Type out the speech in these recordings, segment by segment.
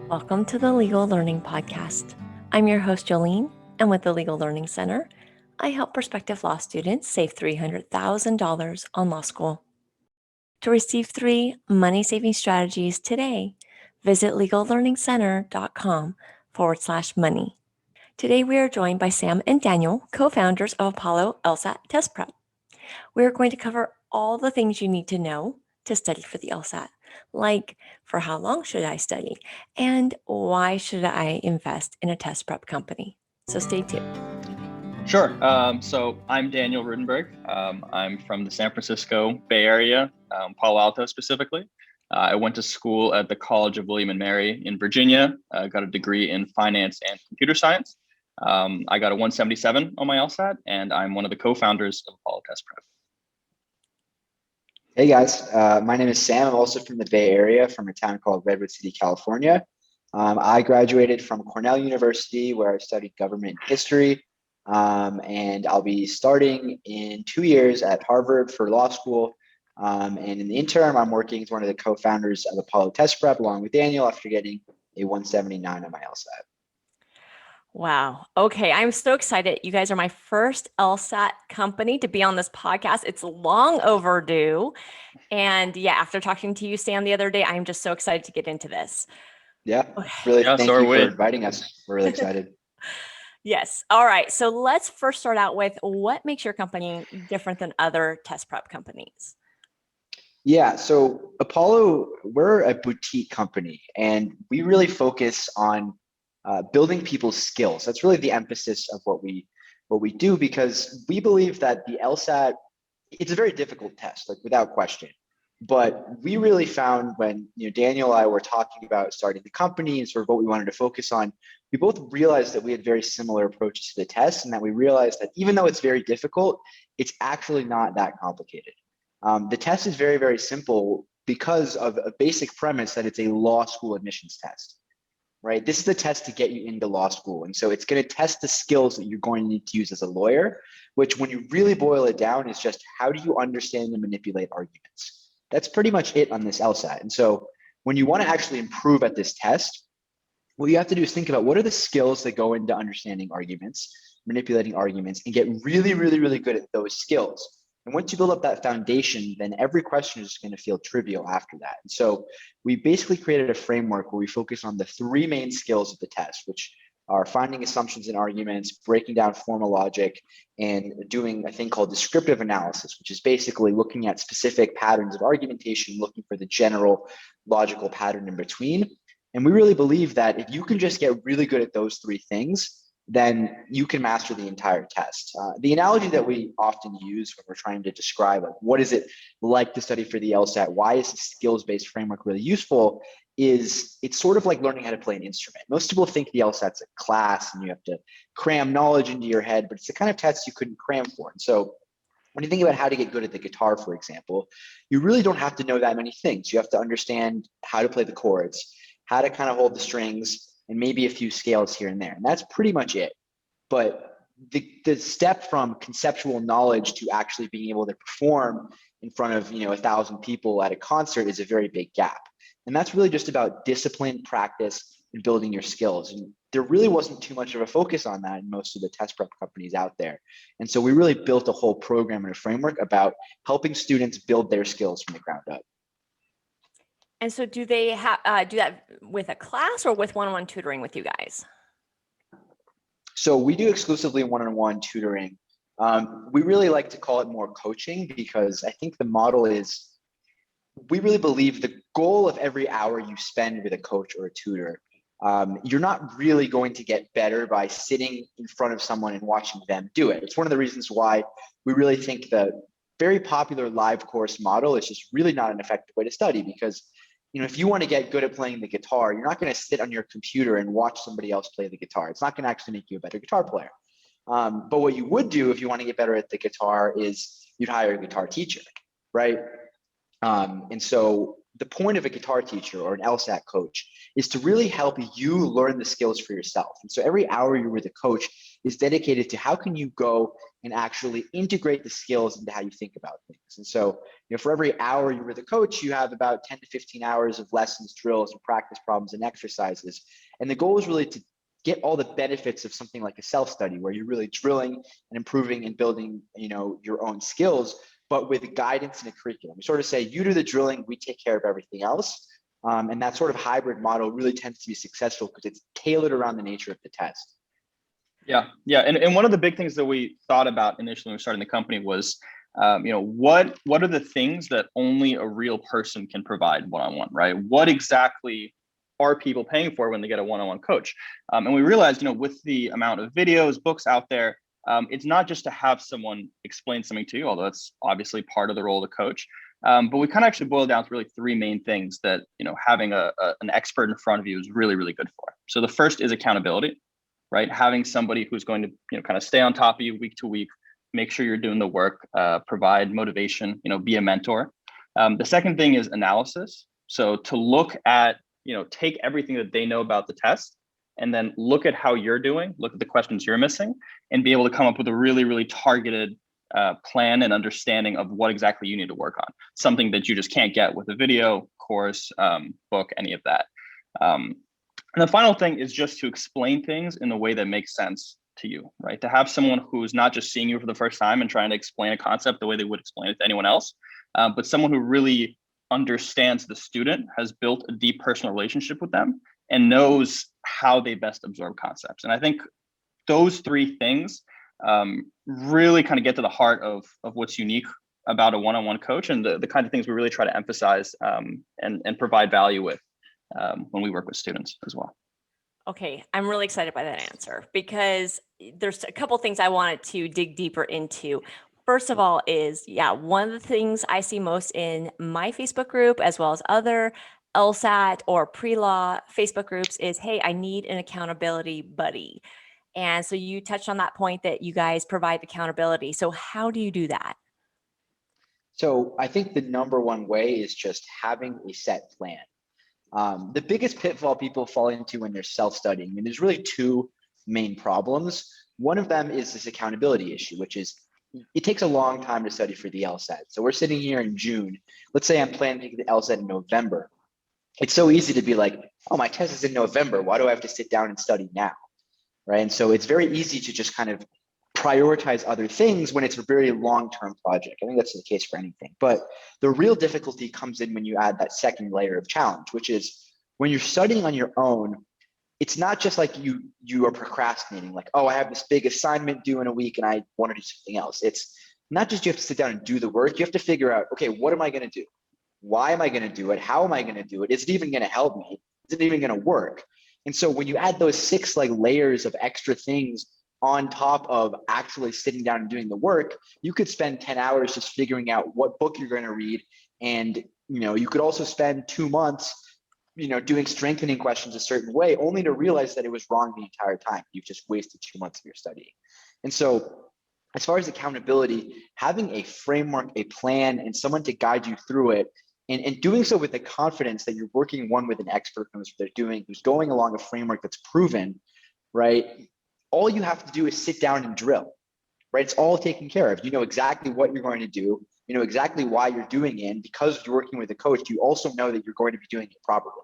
Welcome to the Legal Learning Podcast. I'm your host, Jolene, and with the Legal Learning Center, I help prospective law students save $300,000 on law school. To receive 3 money-saving strategies today, visit legallearningcenter.com/money. Today, we are joined by Sam and Daniel, co-founders of Apollo LSAT Test Prep. We are going to cover all the things you need to know to study for the LSAT, like for how long should I study and why should I invest in a test prep company. So stay tuned. Sure. So I'm Daniel Rudenberg. I'm from the San Francisco Bay Area, Palo Alto specifically. I went to school at the College of William and Mary in Virginia. Got a degree in finance and computer science. I got a 177 on my LSAT, and I'm one of the co-founders of Apollo Test Prep. Hey guys, my name is Sam. I'm also from the Bay Area, from a town called Redwood City, California. I graduated from Cornell University, where I studied government history, and I'll be starting in 2 years at Harvard for law school. And in the interim, I'm working as one of the co-founders of Apollo Test Prep, along with Daniel, after getting a 179 on my LSAT. Wow. Okay. I'm so excited. You guys are my first LSAT company to be on this podcast. It's long overdue. And yeah, after talking to you, Sam, the other day, I'm just so excited to get into this. Yeah, Okay. really, Yeah, thank so are you for we. inviting us. We're really excited. Yes. All right. So let's first start out with what makes your company different than other test prep companies? Yeah, so Apollo, we're a boutique company, and we really focus on building people's skills. That's really the emphasis of what we do, because we believe that the LSAT, it's a very difficult test, like without question. But we really found when Daniel and I were talking about starting the company and sort of what we wanted to focus on, we both realized that we had very similar approaches to the test, and that we realized that even though it's very difficult, it's actually not that complicated. The test is very, very simple because of a basic premise that it's a law school admissions test, right? This is the test to get you into law school. And so it's going to test the skills that you're going to need to use as a lawyer, which when you really boil it down is just how do you understand and manipulate arguments? That's pretty much it on this LSAT. And so when you want to actually improve at this test, what you have to do is think about what are the skills that go into understanding arguments, manipulating arguments, and get really, really, really good at those skills. And once you build up that foundation, then every question is going to feel trivial after that. And so we basically created a framework where we focus on the 3 main skills of the test, which are finding assumptions in arguments, breaking down formal logic, and doing a thing called descriptive analysis, which is basically looking at specific patterns of argumentation, looking for the general logical pattern in between. And we really believe that if you can just get really good at those 3 things, then you can master the entire test. The analogy that we often use when we're trying to describe like, what is it like to study for the LSAT, why is the skills-based framework really useful, is it's sort of like learning how to play an instrument. Most people think the LSAT's a class and you have to cram knowledge into your head, but it's the kind of test you couldn't cram for. And so when you think about how to get good at the guitar, for example, you really don't have to know that many things. You have to understand how to play the chords, how to kind of hold the strings, and maybe a few scales here and there. And that's pretty much it. But the step from conceptual knowledge to actually being able to perform in front of 1,000 people at a concert is a very big gap. And that's really just about discipline, practice, and building your skills. And there really wasn't too much of a focus on that in most of the test prep companies out there. And so we really built a whole program and a framework about helping students build their skills from the ground up. And so do they do that with a class or with one-on-one tutoring with you guys? So we do exclusively one-on-one tutoring. We really like to call it more coaching, because I think the model is, we really believe the goal of every hour you spend with a coach or a tutor, you're not really going to get better by sitting in front of someone and watching them do it. It's one of the reasons why we really think the very popular live course model is just really not an effective way to study, because if you want to get good at playing the guitar, you're not going to sit on your computer and watch somebody else play the guitar. It's not going to actually make you a better guitar player. But what you would do if you want to get better at the guitar is you'd hire a guitar teacher, right? And so the point of a guitar teacher or an LSAT coach is to really help you learn the skills for yourself. And so every hour you're with a coach is dedicated to how can you go and actually integrate the skills into how you think about things. And so, for every hour you're with a coach, you have about 10 to 15 hours of lessons, drills, and practice problems and exercises. And the goal is really to get all the benefits of something like a self-study where you're really drilling and improving and building, your own skills, but with guidance and a curriculum. We sort of say, you do the drilling, we take care of everything else. And that sort of hybrid model really tends to be successful because it's tailored around the nature of the test. Yeah. And one of the big things that we thought about initially when we were starting the company was, what are the things that only a real person can provide one-on-one, right? What exactly are people paying for when they get a one-on-one coach? And we realized, with the amount of videos, books out there, it's not just to have someone explain something to you, although that's obviously part of the role of the coach. But we kind of actually boiled down to really three main things that, having an expert in front of you is really, really good for. So the first is accountability, right? Having somebody who's going to, kind of stay on top of you week to week, make sure you're doing the work, provide motivation, be a mentor. The second thing is analysis. So to look at, take everything that they know about the test and then look at how you're doing, look at the questions you're missing, and be able to come up with a really, really targeted plan and understanding of what exactly you need to work on. Something that you just can't get with a video, course, book, any of that. And the final thing is just to explain things in a way that makes sense to you, right? To have someone who's not just seeing you for the first time and trying to explain a concept the way they would explain it to anyone else, but someone who really understands the student, has built a deep personal relationship with them, and knows how they best absorb concepts. And I think those three things really kind of get to the heart of what's unique about a one-on-one coach and the kind of things we really try to emphasize and provide value with when we work with students as well. Okay, I'm really excited by that answer because there's a couple things I wanted to dig deeper into. First of all is, one of the things I see most in my Facebook group as well as other LSAT or pre-law Facebook groups is, hey, I need an accountability buddy. And so you touched on that point that you guys provide accountability. So how do you do that? So I think the number one way is just having a set plan. The biggest pitfall people fall into when they're self-studying, and there's really two main problems. One of them is this accountability issue, which is it takes a long time to study for the LSAT. So we're sitting here in June. Let's say I'm planning to take the LSAT in November. It's so easy to be like, oh, my test is in November. Why do I have to sit down and study now? Right. And so it's very easy to just kind of prioritize other things when it's a very long-term project. I think that's the case for anything. But the real difficulty comes in when you add that second layer of challenge, which is when you're studying on your own, it's not just like you are procrastinating, like, oh, I have this big assignment due in a week and I want to do something else. It's not just you have to sit down and do the work. You have to figure out, okay, what am I going to do? Why am I going to do it? How am I going to do it? Is it even going to help me? Is it even going to work? And so when you add those 6 layers of extra things on top of actually sitting down and doing the work, you could spend 10 hours just figuring out what book you're going to read. And, you could also spend 2 months, doing strengthening questions a certain way, only to realize that it was wrong the entire time. You've just wasted 2 months of your studying. And so as far as accountability, having a framework, a plan, and someone to guide you through it, and doing so with the confidence that you're working with an expert who knows what they're doing, who's going along a framework that's proven, right? All you have to do is sit down and drill, right? It's all taken care of. You know exactly what you're going to do. You know exactly why you're doing it. And because you're working with a coach, you also know that you're going to be doing it properly.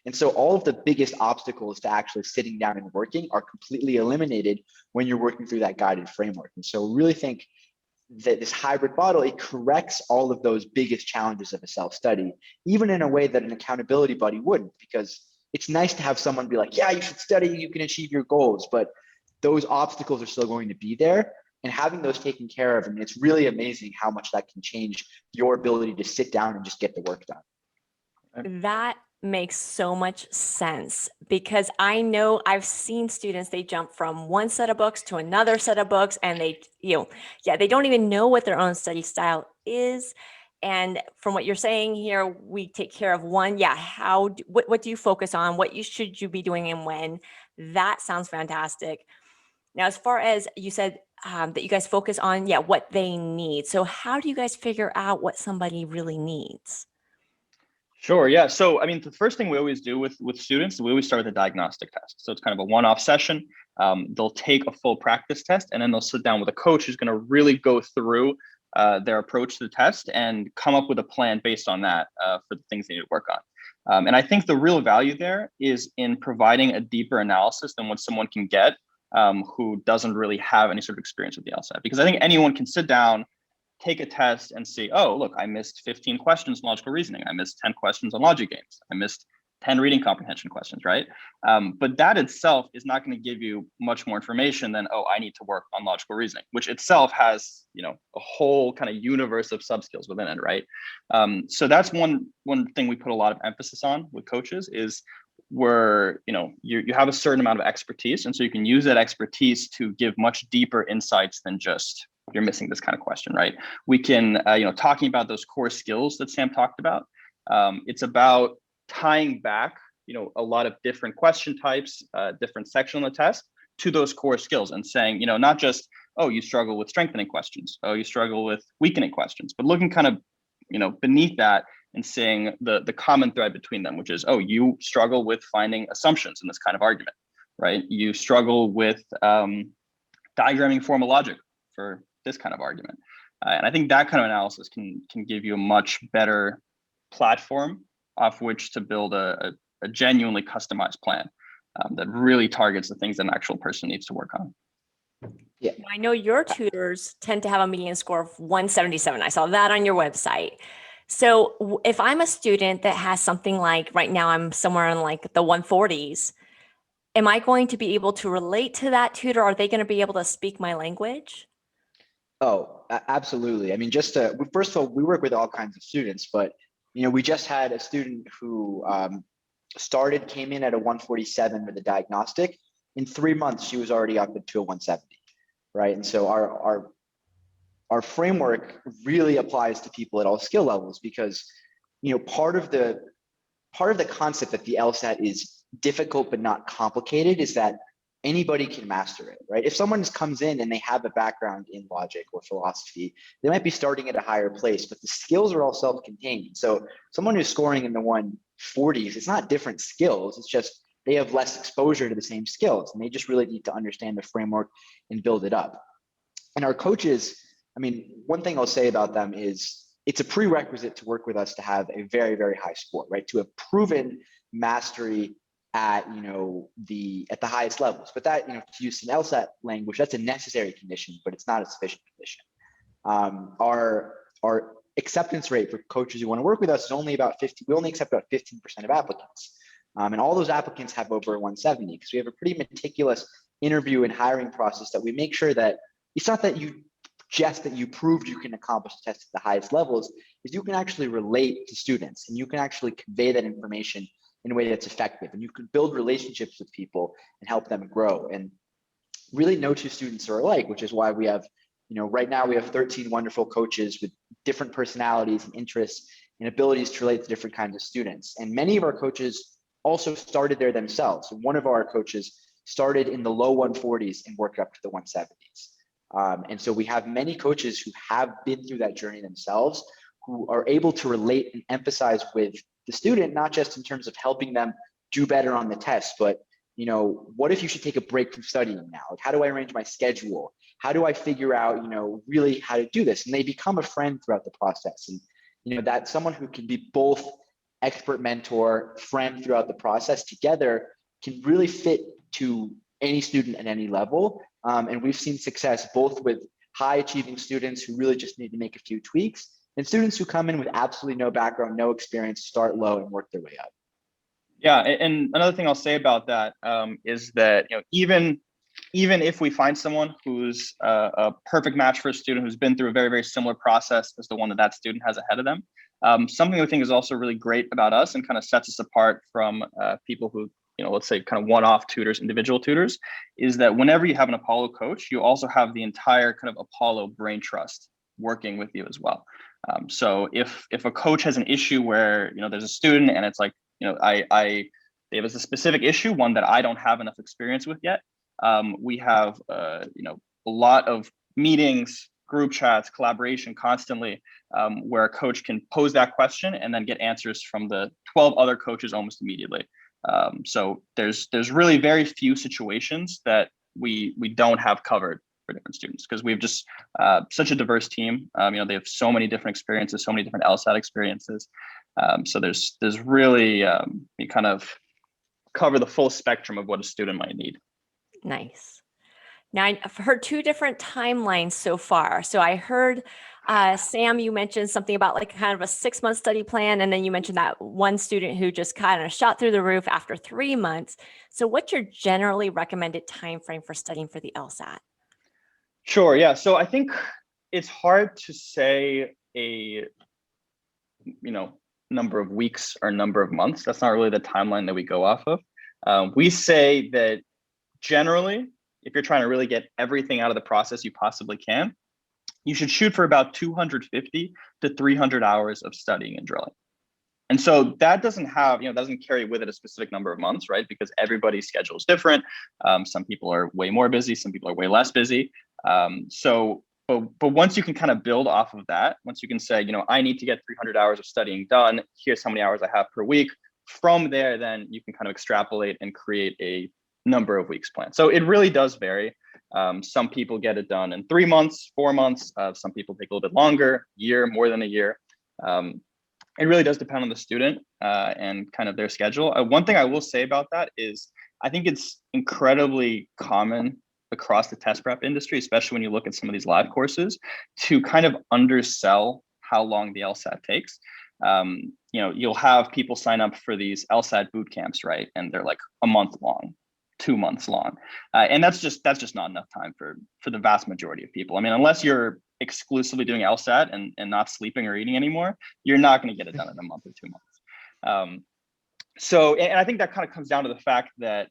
And so all of the biggest obstacles to actually sitting down and working are completely eliminated when you're working through that guided framework. And so really think that this hybrid model, it corrects all of those biggest challenges of a self-study, even in a way that an accountability buddy wouldn't, because it's nice to have someone be like, yeah, you should study, you can achieve your goals, but those obstacles are still going to be there. And having those taken care of, it's really amazing how much that can change your ability to sit down and just get the work done. That makes so much sense because I know I've seen students, they jump from one set of books to another set of books and they, they don't even know what their own study style is. And from what you're saying here, we take care of one. What do you focus on? Should you be doing and when? That sounds fantastic. Now, as far as you said that you guys focus on, what they need. So how do you guys figure out what somebody really needs? Sure. Yeah. So, I mean, the first thing we always do with students, we always start with a diagnostic test. So it's kind of a one-off session. They'll take a full practice test, and then they'll sit down with a coach who's going to really go through their approach to the test and come up with a plan based on that for the things they need to work on. And I think the real value there is in providing a deeper analysis than what someone can get who doesn't really have any sort of experience with the LSAT. Because I think anyone can sit down, take a test and see, oh, look, I missed 15 questions in logical reasoning. I missed 10 questions on logic games. I missed 10 reading comprehension questions, right? But that itself is not going to give you much more information than, oh, I need to work on logical reasoning, which itself has, a whole kind of universe of sub skills within it, right? So that's one thing we put a lot of emphasis on with coaches is where, you have a certain amount of expertise. And so you can use that expertise to give much deeper insights than just you're missing this kind of question, right? We can, talking about those core skills that Sam talked about, it's about tying back, a lot of different question types, different sections on the test to those core skills and saying, not just, oh, you struggle with strengthening questions, oh, you struggle with weakening questions, but looking kind of, beneath that and seeing the common thread between them, which is, oh, you struggle with finding assumptions in this kind of argument, right? You struggle with diagramming formal logic for this kind of argument. And I think that kind of analysis can give you a much better platform off which to build a genuinely customized plan that really targets the things that an actual person needs to work on. Yeah. I know your tutors tend to have a median score of 177. I saw that on your website. So if I'm a student that has something like right now, I'm somewhere in like the 140s, am I going to be able to relate to that tutor? Are they going to be able to speak my language? Oh, absolutely. I mean, first of all, we work with all kinds of students, but we just had a student who came in at a 147 with a diagnostic. In 3 months, she was already up into a 170, right? And so our framework really applies to people at all skill levels because part of the concept that the LSAT is difficult but not complicated is that anybody can master it, right? If someone just comes in and they have a background in logic or philosophy, they might be starting at a higher place, but the skills are all self-contained. So someone who's scoring in the 140s, it's not different skills, it's just they have less exposure to the same skills and they just really need to understand the framework and build it up. And our coaches, I mean, one thing I'll say about them is it's a prerequisite to work with us to have a very, very high score, right? To have proven mastery at the highest levels. But that, to use some LSAT language, that's a necessary condition, but it's not a sufficient condition. Our acceptance rate for coaches who want to work with us is only about 50. We only accept about 15% of applicants. And all those applicants have over 170 because we have a pretty meticulous interview and hiring process that we make sure that it's not that you proved you can accomplish the test at the highest levels, is you can actually relate to students and you can actually convey that information in a way that's effective, and you can build relationships with people and help them grow. And really no two students are alike, which is why we have, right now we have 13 wonderful coaches with different personalities and interests and abilities to relate to different kinds of students. And many of our coaches also started there themselves. So one of our coaches started in the low 140s and worked up to the 170s. And so we have many coaches who have been through that journey themselves, who are able to relate and emphasize with the student, not just in terms of helping them do better on the test, but what if you should take a break from studying now? Like, how do I arrange my schedule? How do I figure out, really how to do this? And they become a friend throughout the process. And, that someone who can be both expert mentor, friend throughout the process together can really fit to any student at any level. And we've seen success both with high achieving students who really just need to make a few tweaks and students who come in with absolutely no background, no experience, start low and work their way up. Yeah, and another thing I'll say about that is that even if we find someone who's a perfect match for a student who's been through a very, very similar process as the one that student has ahead of them, something we think is also really great about us and kind of sets us apart from people who, let's say kind of one-off tutors, individual tutors, is that whenever you have an Apollo coach, you also have the entire kind of Apollo brain trust working with you as well. So if a coach has an issue where, there's a student and it's like, they have a specific issue, one that I don't have enough experience with yet, we have, a lot of meetings, group chats, collaboration constantly, where a coach can pose that question and then get answers from the 12 other coaches almost immediately. So there's really very few situations that we don't have covered for different students, because we have just such a diverse team. They have so many different experiences, so many different LSAT experiences. So there's really you kind of cover the full spectrum of what a student might need. Nice. Now, I've heard two different timelines so far. So I heard, Sam, you mentioned something about like kind of a 6-month study plan. And then you mentioned that one student who just kind of shot through the roof after 3 months. So what's your generally recommended time frame for studying for the LSAT? Sure. Yeah. So I think it's hard to say a, number of weeks or number of months. That's not really the timeline that we go off of. We say that generally, if you're trying to really get everything out of the process you possibly can, you should shoot for about 250 to 300 hours of studying and drilling. And so that doesn't have, doesn't carry with it a specific number of months, right? Because everybody's schedule is different. Some people are way more busy, some people are way less busy. But once you can kind of build off of that, once you can say, I need to get 300 hours of studying done, here's how many hours I have per week. From there, then you can kind of extrapolate and create a number of weeks plan. So it really does vary. Some people get it done in 3 months, 4 months. Some people take a little bit longer, year, more than a year. It really does depend on the student and kind of their schedule. One thing I will say about that is I think it's incredibly common across the test prep industry, especially when you look at some of these live courses, to kind of undersell how long the LSAT takes. You'll have people sign up for these LSAT boot camps, right? And they're like a month long, 2 months long. And that's just not enough time for the vast majority of people. I mean, unless you're exclusively doing LSAT and not sleeping or eating anymore, you're not going to get it done in a month or 2 months. And I think that kind of comes down to the fact that,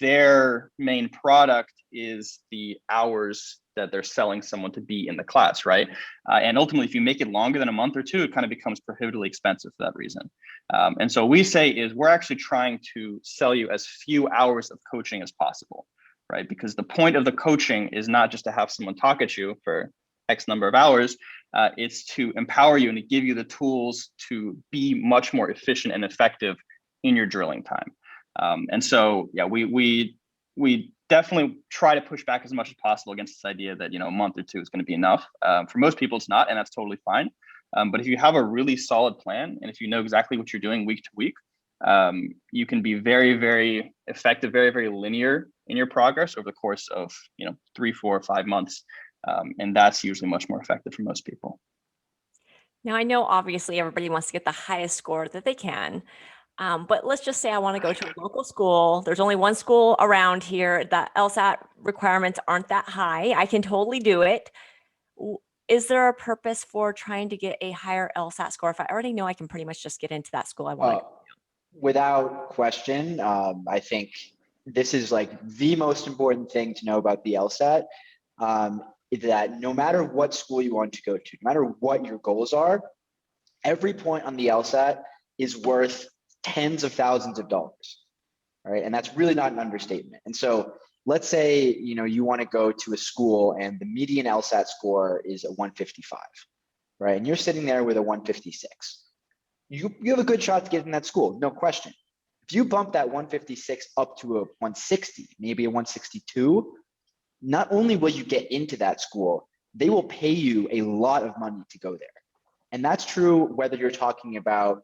their main product is the hours that they're selling someone to be in the class, right? And ultimately, if you make it longer than a month or two, it kind of becomes prohibitively expensive for that reason. And so what we say is we're actually trying to sell you as few hours of coaching as possible, right? Because the point of the coaching is not just to have someone talk at you for X number of hours. It's to empower you and to give you the tools to be much more efficient and effective in your drilling time. And so, yeah, we definitely try to push back as much as possible against this idea that, a month or two is going to be enough. For most people, it's not, and that's totally fine. But if you have a really solid plan, and if you know exactly what you're doing week to week, you can be very, very effective, very, very linear in your progress over the course of, 3, 4, 5 months. And that's usually much more effective for most people. Now, I know obviously everybody wants to get the highest score that they can. But let's just say I want to go to a local school. There's only one school around here. The LSAT requirements aren't that high. I can totally do it. Is there a purpose for trying to get a higher LSAT score if I already know I can pretty much just get into that school I want to go to? Without question, I think this is like the most important thing to know about the LSAT, is that no matter what school you want to go to, no matter what your goals are, every point on the LSAT is worth tens of thousands of dollars, right? And that's really not an understatement. And so let's say, you want to go to a school and the median LSAT score is a 155, right? And you're sitting there with a 156. You have a good shot to get in that school, no question. If you bump that 156 up to a 160, maybe a 162, not only will you get into that school, they will pay you a lot of money to go there. And that's true whether you're talking about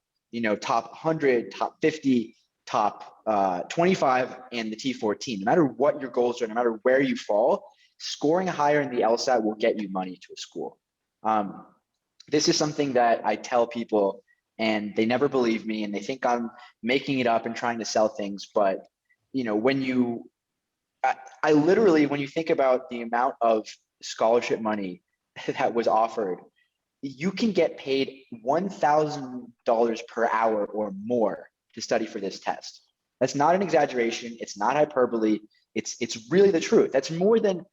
top 100, top 50, top 25, and the T14. No matter what your goals are, no matter where you fall, scoring higher in the LSAT will get you money to a school. This is something that I tell people, and they never believe me, and they think I'm making it up and trying to sell things. But when you think about the amount of scholarship money that was offered, you can get paid $1,000 per hour or more to study for this test. That's not an exaggeration. It's not hyperbole. It's really the truth. That's more than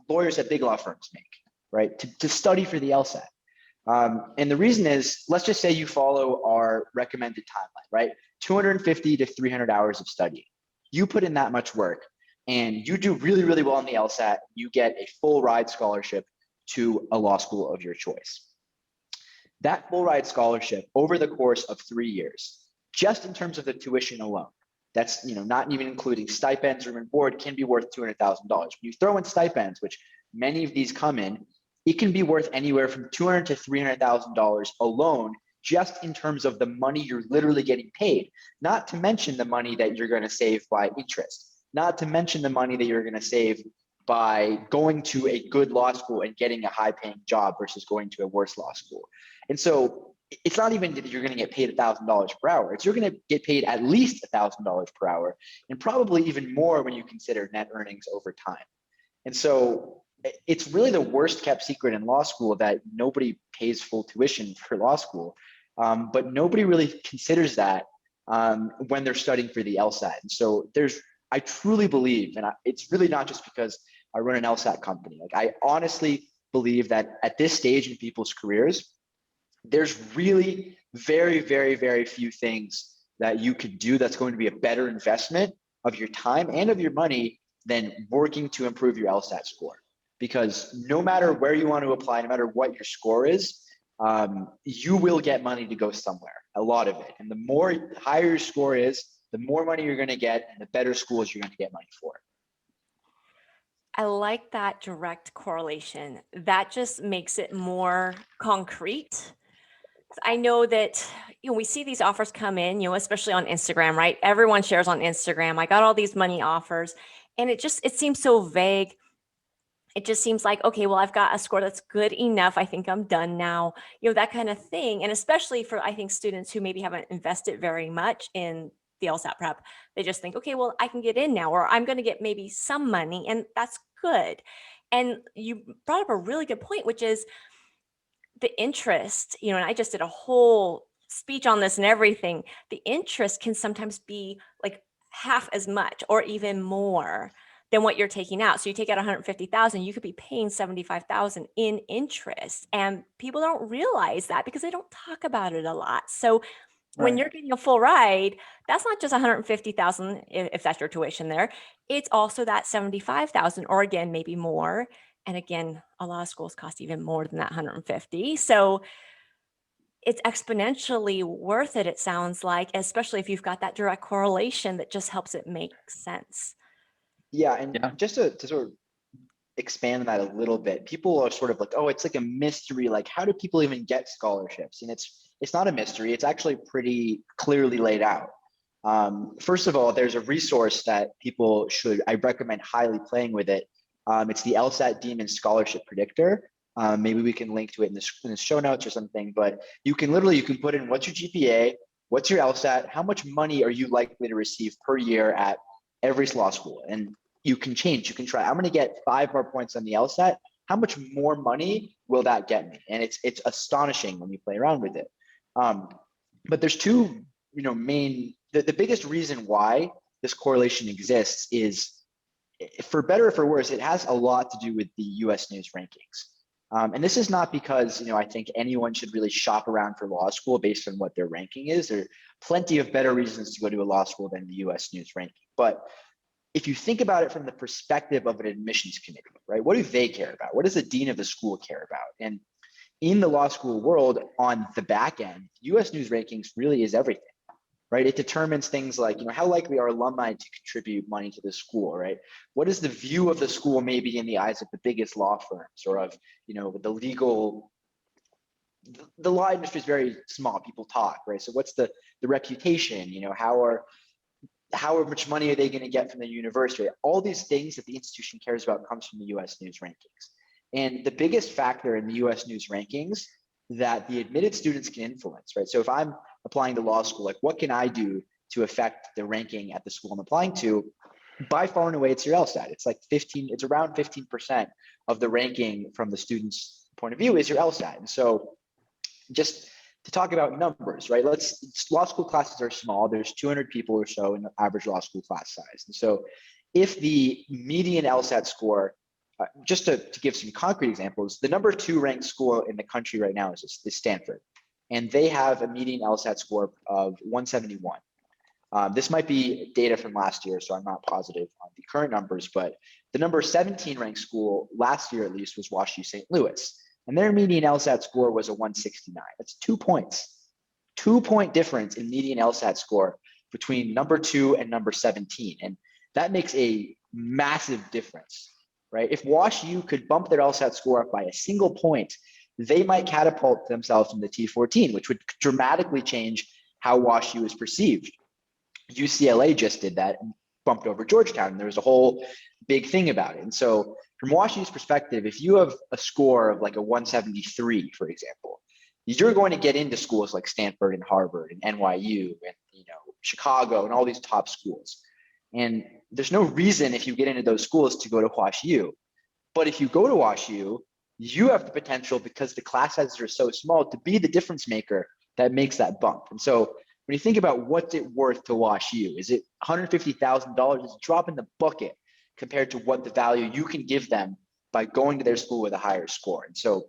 lawyers at big law firms make, right? To study for the LSAT. And the reason is, let's just say you follow our recommended timeline, right? 250 to 300 hours of studying. You put in that much work and you do really, really well on the LSAT, you get a full ride scholarship to a law school of your choice. That full ride scholarship over the course of 3 years, just in terms of the tuition alone, that's not even including stipends, room and board, can be worth $200,000. When you throw in stipends, which many of these come in, it can be worth anywhere from $200,000 to $300,000 alone, just in terms of the money you're literally getting paid, not to mention the money that you're going to save by interest, not to mention the money that you're going to save by going to a good law school and getting a high paying job versus going to a worse law school. And so it's not even that you're going to get paid $1,000 per hour. It's you're going to get paid at least $1,000 per hour, and probably even more when you consider net earnings over time. And so it's really the worst kept secret in law school that nobody pays full tuition for law school. But nobody really considers that when they're studying for the LSAT. And so I truly believe, and it's really not just because I run an LSAT company. Like, I honestly believe that at this stage in people's careers, there's really very, very, very few things that you could do that's going to be a better investment of your time and of your money than working to improve your LSAT score. Because no matter where you want to apply, no matter what your score is, you will get money to go somewhere, a lot of it. And the higher your score is, the more money you're going to get, and the better schools you're going to get money for. I like that direct correlation. That just makes it more concrete. I know that, we see these offers come in, especially on Instagram, right? Everyone shares on Instagram. I got all these money offers, and it seems so vague. It just seems like, okay, well, I've got a score that's good enough. I think I'm done now, that kind of thing. And especially for, I think, students who maybe haven't invested very much in the LSAT prep, they just think, okay, well, I can get in now, or I'm going to get maybe some money, and that's good. And you brought up a really good point, which is the interest, and I just did a whole speech on this and everything. The interest can sometimes be like half as much or even more than what you're taking out. So you take out 150,000, you could be paying 75,000 in interest. And people don't realize that because they don't talk about it a lot. So when you're getting a full ride, that's not just 150,000 if that's your tuition there. It's also that 75,000, or again, maybe more. And again, a lot of schools cost even more than that 150. So it's exponentially worth it, it sounds like, especially if you've got that direct correlation that just helps it make sense. Yeah, and just to sort of expand on that a little bit, people are sort of like, oh, it's like a mystery. Like, how do people even get scholarships? And it's not a mystery. It's actually pretty clearly laid out. First of all, there's a resource that I recommend highly playing with it. It's the LSAT Demon Scholarship Predictor. Maybe we can link to it in the show notes or something, but you can put in what's your GPA, what's your LSAT, how much money are you likely to receive per year at every law school, and you can try. I'm going to get 5 more points on the LSAT. How much more money will that get me? And it's astonishing when you play around with it. But there's two, main. The biggest reason why this correlation exists is, for better or for worse, it has a lot to do with the U.S. News rankings. And this is not because, I think anyone should really shop around for law school based on what their ranking is. There are plenty of better reasons to go to a law school than the U.S. News ranking. But if you think about it from the perspective of an admissions committee, right, what do they care about? What does the dean of the school care about? And in the law school world, on the back end, U.S. News rankings really is everything, right? It determines things like, how likely are alumni to contribute money to the school, right? What is the view of the school maybe in the eyes of the biggest law firms, or of, the law industry is very small, people talk, right? So what's the reputation, how much money are they going to get from the university? All these things that the institution cares about comes from the U.S. News rankings. And the biggest factor in the U.S. News rankings that the admitted students can influence, right? So if I'm applying to law school, like, what can I do to affect the ranking at the school I'm applying to? By far and away, it's your LSAT. It's around 15% of the ranking from the student's point of view is your LSAT. And so just to talk about numbers, right? Law school classes are small. There's 200 people or so in the average law school class size. And so if the median LSAT score, just to give some concrete examples, the number 2 ranked school in the country right now is Stanford. And they have a median LSAT score of 171. This might be data from last year, so I'm not positive on the current numbers, but the number 17 ranked school last year, at least, was WashU St. Louis. And their median LSAT score was a 169. That's 2 points. 2-point difference in median LSAT score between number 2 and number 17. And that makes a massive difference, right? If WashU could bump their LSAT score up by a single point, they might catapult themselves in the T14, which would dramatically change how WashU is perceived. UCLA just did that and bumped over Georgetown. And there was a whole big thing about it. And so from WashU's perspective, if you have a score of like a 173, for example, you're going to get into schools like Stanford and Harvard and NYU and Chicago and all these top schools. And there's no reason if you get into those schools to go to WashU. But if you go to WashU, you have the potential, because the class sizes are so small, to be the difference maker that makes that bump. And so when you think about what's it worth to WashU, is it $150,000? It's a drop in the bucket compared to what the value you can give them by going to their school with a higher score. And so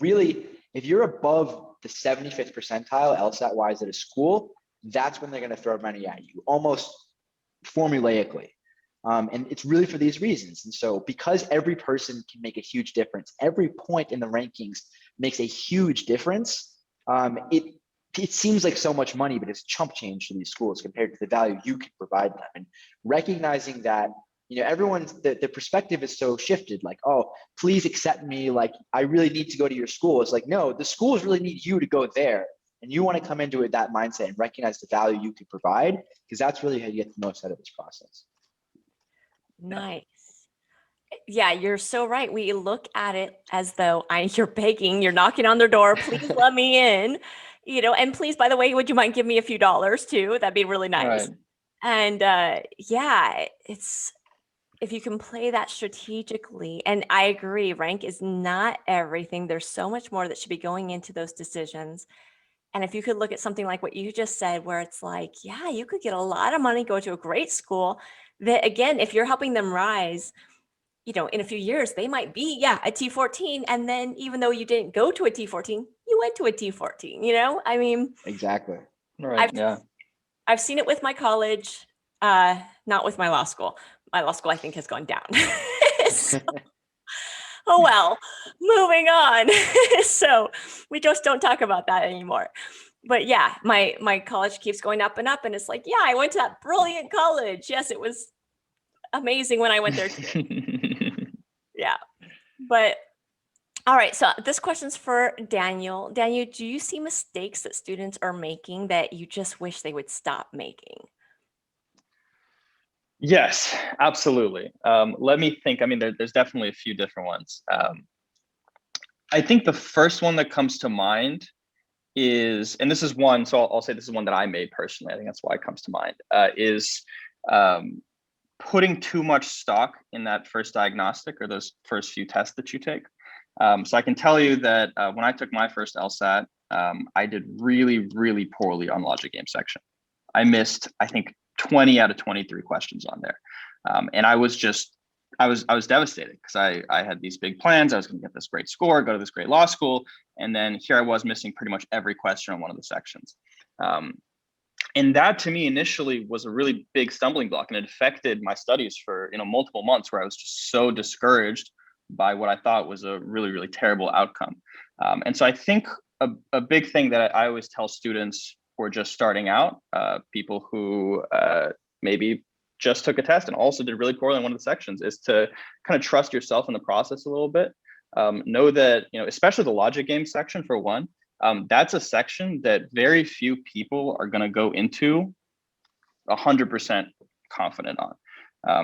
really, if you're above the 75th percentile LSAT wise at a school, that's when they're going to throw money at you, almost formulaically. And it's really for these reasons. And so because every person can make a huge difference, every point in the rankings makes a huge difference, it seems like so much money, but it's chump change to these schools compared to the value you can provide them. And recognizing that, everyone's the perspective is so shifted, like, oh, please accept me, like I really need to go to your school. It's like, no, the schools really need you to go there. And you want to come into it that mindset and recognize the value you can provide, because that's really how you get the most out of this process. Nice. Yeah, you're so right. We look at it as though you're begging, you're knocking on their door, please let me in, and please, by the way, would you mind giving me a few dollars too? That'd be really nice. Right. And it's, if you can play that strategically, and I agree, rank is not everything. There's so much more that should be going into those decisions. And if you could look at something like what you just said, where it's like, yeah, you could get a lot of money, go to a great school that, again, if you're helping them rise, in a few years, they might be, a T14. And then even though you didn't go to a T14, you went to a T14, I mean, Exactly. Right. I've seen it with my college, not with my law school. My law school, I think, has gone down. So, oh, well, moving on. So we just don't talk about that anymore. But yeah, my college keeps going up and up. And it's like, yeah, I went to that brilliant college. Yes, it was amazing when I went there too. Yeah. But all right. So this question's for Daniel. Daniel, do you see mistakes that students are making that you just wish they would stop making? Yes, absolutely. Let me think. I mean, there's definitely a few different ones. I think the first one that comes to mind is, and this is one, so I'll say this is one that I made personally. I think that's why it comes to mind, is putting too much stock in that first diagnostic or those first few tests that you take. So I can tell you that when I took my first LSAT, I did really, really poorly on logic game section. I missed, I think, 20 out of 23 questions on there. And I was devastated, because I had these big plans. I was going to get this great score, go to this great law school. And then here I was missing pretty much every question on one of the sections. And that to me initially was a really big stumbling block, and it affected my studies for multiple months, where I was just so discouraged by what I thought was a really, really terrible outcome. And so I think a big thing that I always tell students who are just starting out, people who maybe just took a test and also did really poorly in one of the sections, is to kind of trust yourself in the process a little bit. Know that, especially the logic game section, for one, that's a section that very few people are going to go into 100% confident on.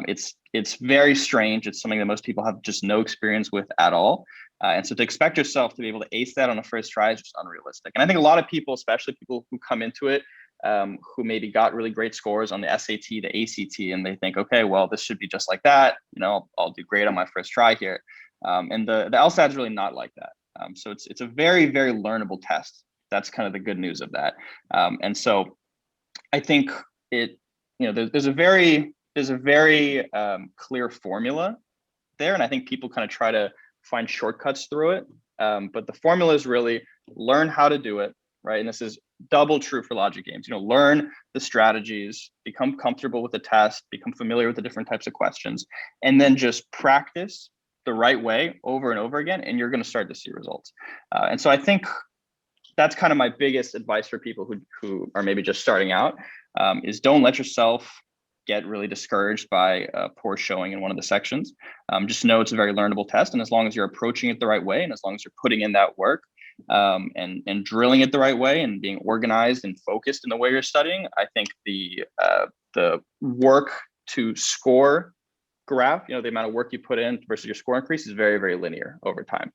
It's very strange. It's something that most people have just no experience with at all. And so to expect yourself to be able to ace that on the first try is just unrealistic. And I think a lot of people, especially people who come into it, who maybe got really great scores on the SAT, the ACT, and they think, okay, well, this should be just like that. I'll do great on my first try here. And the LSAT is really not like that. So it's a very, very learnable test. That's kind of the good news of that. And so I think there's a very clear formula there. And I think people kind of try to find shortcuts through it. But the formula is really learn how to do it, right? And this is double true for logic games. Learn the strategies, become comfortable with the test, become familiar with the different types of questions, and then just practice the right way over and over again, and you're going to start to see results. And so I think that's kind of my biggest advice for people who are maybe just starting out, is don't let yourself get really discouraged by a poor showing in one of the sections. Just know it's a very learnable test. And as long as you're approaching it the right way, and as long as you're putting in that work, and drilling it the right way, and being organized and focused in the way you're studying, I think the work to score graph, the amount of work you put in versus your score increase, is very, very linear over time.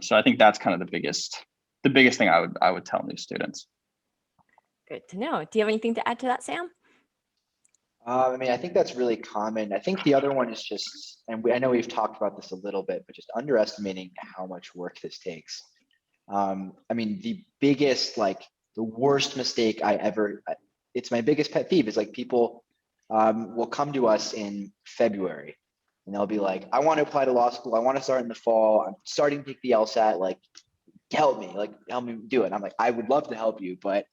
So I think that's kind of the biggest thing I would tell new students. Good to know. Do you have anything to add to that, Sam? I think that's really common. I think the other one is just, and I know we've talked about this a little bit, but just underestimating how much work this takes. The biggest, the worst mistake it's my biggest pet peeve, is people will come to us in February and they'll be like, I want to apply to law school. I want to start in the fall. I'm starting to take the LSAT. Help me do it. I'm like, I would love to help you, but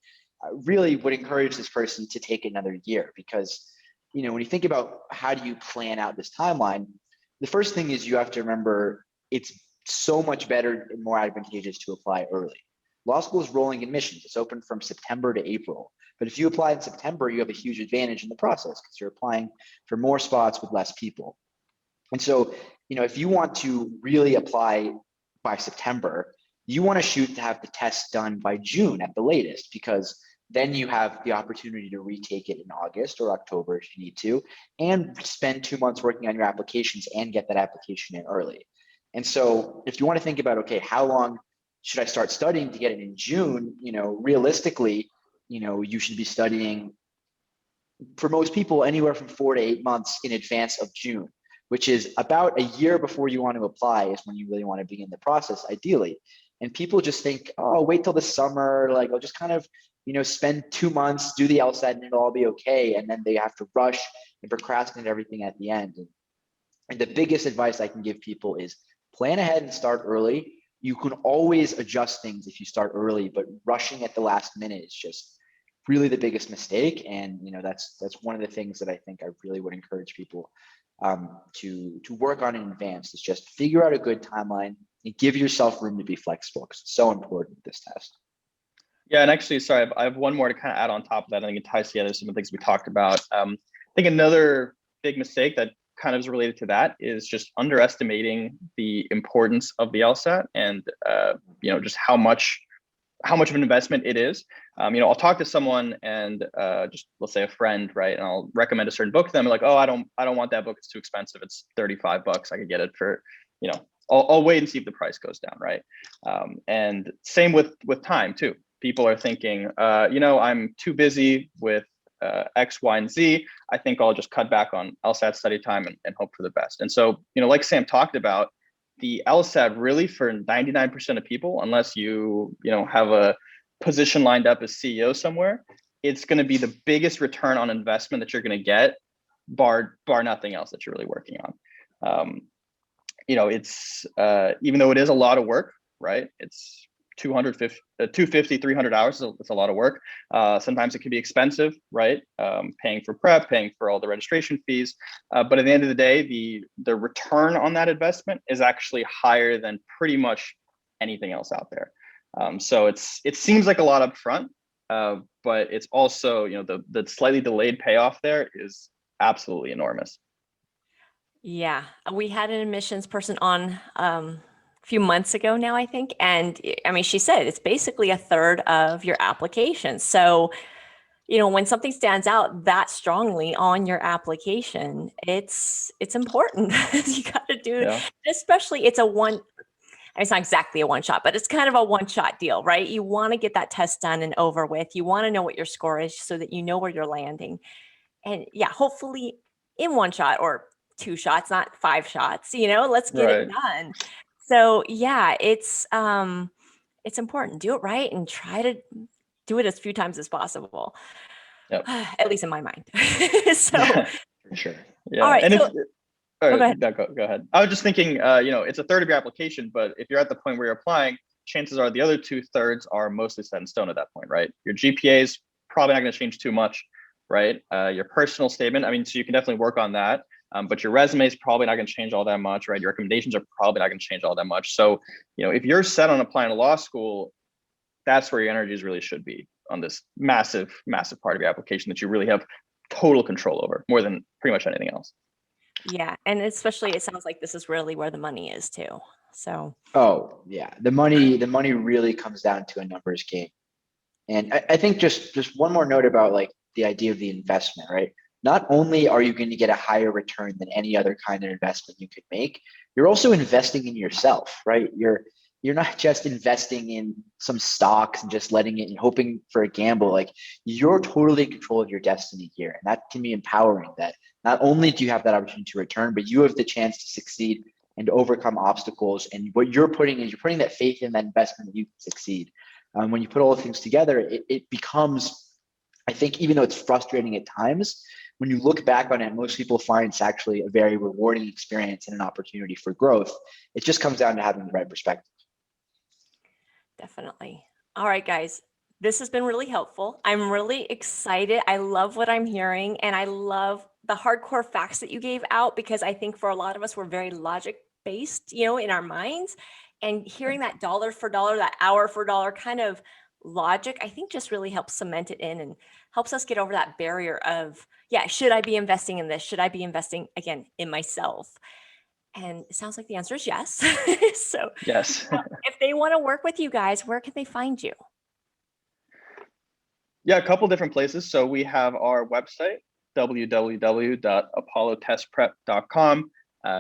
I really would encourage this person to take another year, because, when you think about how do you plan out this timeline, the first thing is you have to remember it's so much better and more advantageous to apply early. Law school is rolling admissions. It's open from September to April. But if you apply in September, you have a huge advantage in the process because you're applying for more spots with less people. And so, if you want to really apply by September, you want to shoot to have the test done by June at the latest, because then you have the opportunity to retake it in August or October if you need to, and spend 2 months working on your applications and get that application in early. And so if you want to think about, okay, how long should I start studying to get it in June? Realistically, you should be studying, for most people, anywhere from 4 to 8 months in advance of June, which is about a year before you want to apply is when you really want to begin the process, ideally. And people just think, oh, I'll wait till the summer. I'll just kind of, spend 2 months, do the LSAT, and it'll all be okay. And then they have to rush and procrastinate everything at the end. And the biggest advice I can give people is plan ahead and start early. You can always adjust things if you start early, but rushing at the last minute is just really the biggest mistake. And that's one of the things that I think I really would encourage people to work on in advance, is just figure out a good timeline and give yourself room to be flexible, because it's so important with this test. Yeah, and actually, sorry, I have one more to kind of add on top of that. I think it ties together some of the things we talked about. I think another big mistake that kind of is related to that is just underestimating the importance of the LSAT, and just how much of an investment it is. I'll talk to someone and just, let's say, a friend, right? And I'll recommend a certain book to them. Like, oh, I don't want that book. It's too expensive. It's $35. I could get it for, I'll wait and see if the price goes down, right? And same with time too. People are thinking, I'm too busy with X, Y, and Z. I think I'll just cut back on LSAT study time and hope for the best. And so, like Sam talked about, the LSAT really, for 99% of people, unless you have a position lined up as CEO somewhere, it's going to be the biggest return on investment that you're going to get, bar nothing else that you're really working on. It's even though it is a lot of work, right? It's 250, 300 hours. It's a lot of work. Sometimes it can be expensive, right? Paying for prep, paying for all the registration fees. But at the end of the day, the return on that investment is actually higher than pretty much anything else out there. So it seems like a lot up front, but it's also, the slightly delayed payoff there is absolutely enormous. Yeah, we had an admissions person on a few months ago now, I think. And she said it's basically a third of your application. So, when something stands out that strongly on your application, it's important. You got to do it, especially it's not exactly a one shot, but it's kind of a one shot deal, right? You want to get that test done and over with. You want to know what your score is so that you know where you're landing. And yeah, hopefully in one shot or 2 shots, not 5 shots, let's get it done. So yeah, it's important. Do it right and try to do it as few times as possible. Yep. At least in my mind. So for sure. Yeah. All right. And So, go ahead. I was just thinking, it's a third of your application, but if you're at the point where you're applying, chances are the other 2/3 are mostly set in stone at that point, right? Your GPA is probably not going to change too much, right? Your personal statement, I mean, so you can definitely work on that. But your resume is probably not going to change all that much, right? Your recommendations are probably not going to change all that much. So, if you're set on applying to law school, that's where your energies really should be, on this massive, massive part of your application that you really have total control over, more than pretty much anything else. Yeah. And especially, it sounds like this is really where the money is too. So, Oh yeah, the money really comes down to a numbers game. And I think just one more note about like the idea of the investment, right? Not only are you going to get a higher return than any other kind of investment you could make, you're also investing in yourself, right? You're not just investing in some stocks and just letting it and hoping for a gamble. Like, you're totally in control of your destiny here. And that can be empowering, that not only do you have that opportunity to return, but you have the chance to succeed and overcome obstacles. And what you're putting is, you're putting that faith in that investment that you can succeed. When you put all the things together, it becomes, I think, even though it's frustrating at times, when you look back on it, most people find it's actually a very rewarding experience and an opportunity for growth. It just comes down to having the right perspective. definitely. All right, guys. This has been really helpful. I'm really excited. I love what I'm hearing, and I love the hardcore facts that you gave out, because I think for a lot of us, we're very logic based, in our minds. And hearing that dollar for dollar, that hour for dollar kind of logic, I think just really helps cement it in and helps us get over that barrier of, yeah, should I be investing in this? Should I be investing again in myself? And it sounds like the answer is yes. So Yes. if they want to work with you guys, where can they find you? Yeah, a couple different places. So we have our website, www.apollotestprep.com.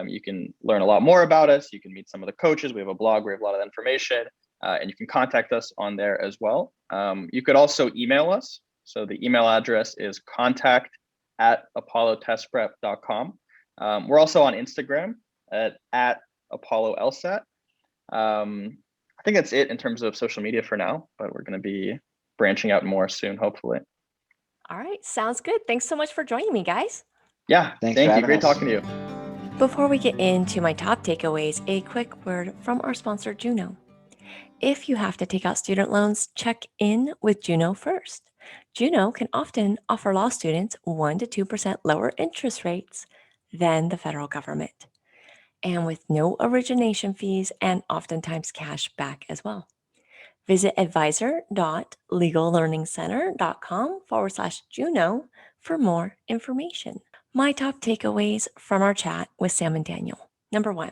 You can learn a lot more about us. You can meet some of the coaches. We have a blog. We have a lot of information, and you can contact us on there as well. You could also email us. So the email address is contact@apollotestprep.com. We're also on Instagram at Apollo LSAT. I think that's it in terms of social media for now, but we're going to be branching out more soon, hopefully. All right. Sounds good. Thanks so much for joining me, guys. Yeah, Thanks thank for you. having Great us. talking to you. Before we get into my top takeaways, a quick word from our sponsor, Juno. If you have to take out student loans, check in with Juno first. Juno can often offer law students 1% to 2% lower interest rates than the federal government, and with no origination fees and oftentimes cash back as well. Visit advisor.legallearningcenter.com/Juno for more information. My top takeaways from our chat with Sam and Daniel. Number 1,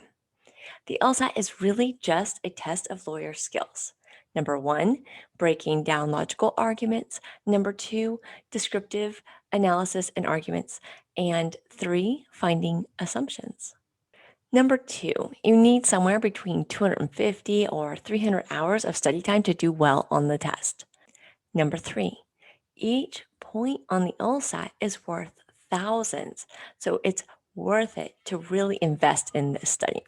the LSAT is really just a test of lawyer skills. Number 1, breaking down logical arguments. Number 2, descriptive analysis and arguments. And 3, finding assumptions. Number 2, you need somewhere between 250 or 300 hours of study time to do well on the test. Number 3, each point on the LSAT is worth thousands, so it's worth it to really invest in this study.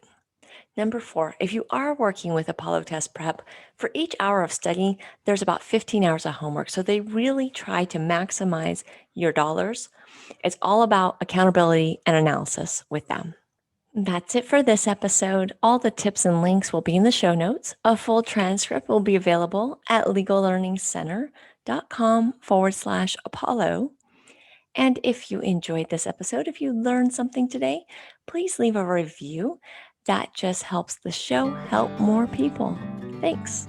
Number 4, if you are working with Apollo Test Prep, for each hour of study, there's about 15 hours of homework. So they really try to maximize your dollars. It's all about accountability and analysis with them. That's it for this episode. All the tips and links will be in the show notes. A full transcript will be available at legallearningcenter.com/Apollo. And if you enjoyed this episode, if you learned something today, please leave a review. That just helps the show help more people. Thanks.